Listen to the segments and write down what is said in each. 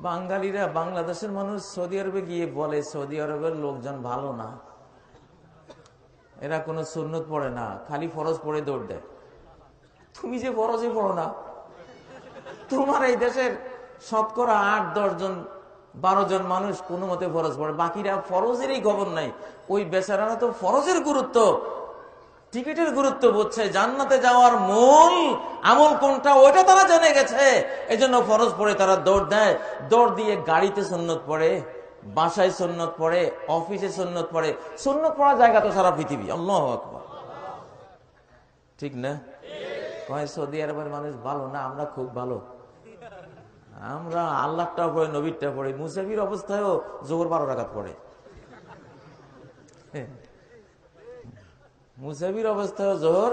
বাঙালিরা, বাংলাদেশের মানুষ সৌদি আরবে গিয়ে বলে সৌদি আরবের লোকজন ভালো না, এরা কোনো সুন্নত পড়ে না, খালি ফরজ পড়ে দৌড় দেয়। তুমি যে ফরজই পড়ো না, তোমার এই দেশের শতকরা 8-10 জন 12 জন মানুষ কোনো মতে ফরজ পড়ে, বাকিরা ফরজেরই খবর নাই। ওই বেচারারা তো ফরজের গুরুত্ব, টিকিটের গুরুত্ব বুঝছে, জান্নাতে যাওয়ার মূল আমল কোনটা ওইটা তারা জেনে গেছে। এই জন্য ফরজ পড়ে তারা দৌড় দেয়। দৌড় দিয়ে গাড়িতে সুন্নত পড়ে, বাসায় সুন্নত পড়ে, অফিসে সুন্নত পড়ে। সুন্নত পড়ার জায়গা তো সারা পৃথিবী। আল্লাহু আকবার, ঠিক না? কয় সৌদি আরবের মানুষ ভালো না, আমরা খুব ভালো। আমরা আল্লাহটা পড়ে, নবীরটা পড়ে, মুসাফির অবস্থায়ও জোহর 12 রাকাত পড়ে। মুসাফির অবস্থায় জোহর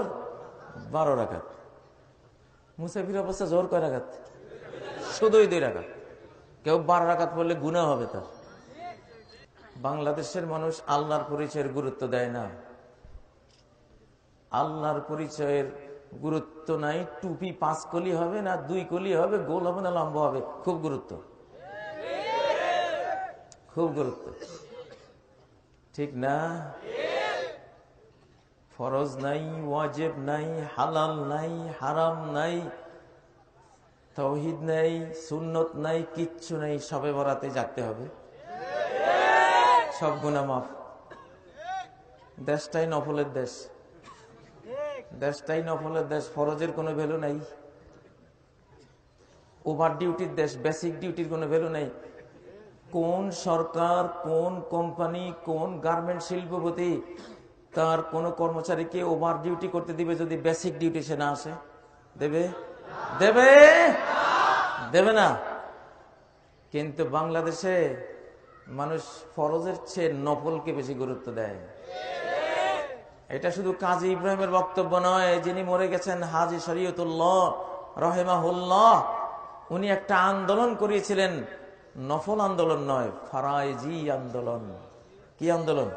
12 রাকাত। মুসাফির অবস্থা জোহর কয় রাকাত? শুধুই 2 রাকাত। কেউ 12 রাকাত পড়লে গুনাহ হবে তার। বাংলাদেশের মানুষ আল্লাহর পরিচয়ের গুরুত্ব দেয় না। আল্লাহর পরিচয়ের গুরুত্ব নাই। টুপি 5 কলি হবে না 2 কলি হবে, গোল হবে না লম্বা হবে, খুব গুরুত্ব, খুব গুরুত্ব, ঠিক না? ফরজ নাই, ওয়াজিব নাই, হালাল নাই, হারাম নাই, তাওহীদ নাই, সুন্নত নাই, কিচ্ছু নাই। সবে বরাতে জাগতে হবে, সব গুনাহ মাফ। দেশটাই নফলের দেশ, দেশটাই নফলের দেশ। ফরজের কোনো ভ্যালু নাই। ওভার ডিউটির দেশ, বেসিক ডিউটির কোনো ভ্যালু নাই। কোন সরকার, কোন কোম্পানি, কোন গার্মেন্ট শিল্পপতি তার কোন কর্মচারীকে ওভার ডিউটি করতে দিবে যদি বেসিক ডিউটি সে না আসে? দেবে? দেবে? দেবে না। কিন্তু বাংলাদেশে মানুষ ফরজের চেয়ে নফলকে বেশি গুরুত্ব দেয়। এটা শুধু কাজী ইব্রাহিমের বক্তব্য নয়, যিনি মরে গেছেন হাজী শরীয়তুল্লাহ রাহিমাহুল্লাহ, উনি একটা আন্দোলন করিয়েছিলেন, নফল আন্দোলন নয়, ফারাইজি আন্দোলন। কি আন্দোলন?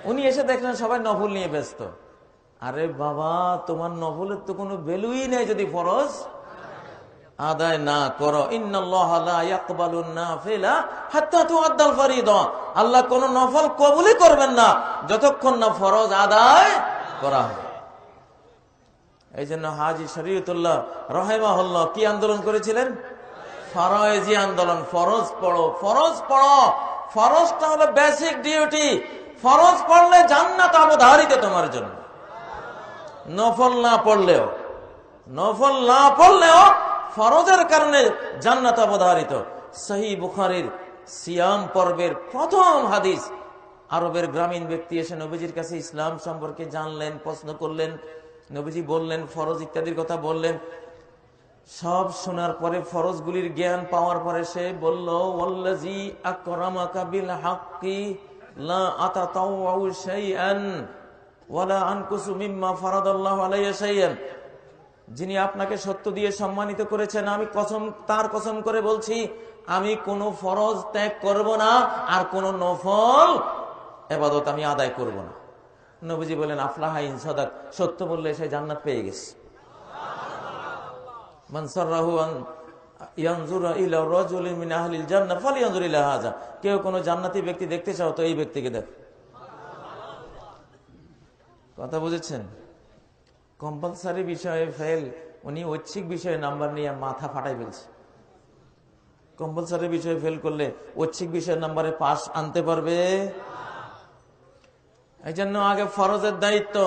উনি এসে দেখলেন সবাই নফল নিয়ে ব্যস্ত। আরে বাবা, তোমার নফলের তো কোনো ভ্যালুই নেই যদি ফরজ আদায় না করো। ইন্নাল্লাহা লা ইয়াকবালুন নাফিলা হাত্তা তুআদ্দাল ফরিদা। আল্লাহ কোন নফল কবুলই করবেন না যতক্ষণ না ফরজ আদায় করা হয়। এই জন্য হাজী শরীয়তুল্লাহ রাহিমাহুল্লাহ কি আন্দোলন করেছিলেন? ফরজি আন্দোলন। ফরজ পড়ো, ফরজ পড়ো। ফরজটা হলো বেসিক ডিউটি। ফরজ পড়লে জান্নাত অবধারিত তোমার জন্য। নফল না পড়লেও, নফল না পড়লেও ফরজের কারণে জান্নাত অবধারিত। সহিহ বুখারীর সিয়াম পর্বের প্রথম হাদিস। আরবের গ্রামীণ ব্যক্তি এসে নবীজির কাছে ইসলাম সম্পর্কে জানলেন, প্রশ্ন করলেন। নবীজি বললেন, ফরজ ইত্যাদির কথা বললেন। সব শোনার পরে, ফরজগুলির জ্ঞান পাওয়ার পরে সে বলল, ওয়াল্লাযী আকরামাকা বিল হাক্কি লা আতাতাওয়াউ শাইআন ওয়ালা আনকুসু মিম্মা ফারাদাল্লাহু আলাইয়া শাইআন। যিনি আপনাকে সত্য দিয়ে সম্মানিত করেছেন, আমি তার কসম করে বলছি, আমি কোন ফরজ ত্যাগ করব না, আর কোন নফল ইবাদত আমি আদায় করব না। নবীজি বলেন, আফলাহা ইন সাদাক, সত্য বললে সে জান্নাত পেয়ে গেছে। মান সাররাহু আন ইয়ানজুরা ইলা রাজুলিন মিন আহলিল জান্নাহ ফালইয়ানজুর ইলা হাযা। কেউ কোন জান্নাতি ব্যক্তি দেখতে চাও তো এই ব্যক্তিকে দেখ। কথা বুঝেছেন? কম্পালসারি বিষয়ে ফেল, উনি ঐচ্ছিক বিষয়ে নাম্বার নিয়ে মাথা ফাটাই ফেলছে। কম্পালসারি বিষয়ে ফেল করলে ঐচ্ছিক বিষয়ের নাম্বারে পাস আনতে পারবে? এই জন্য আগে ফরজের দায়িত্ব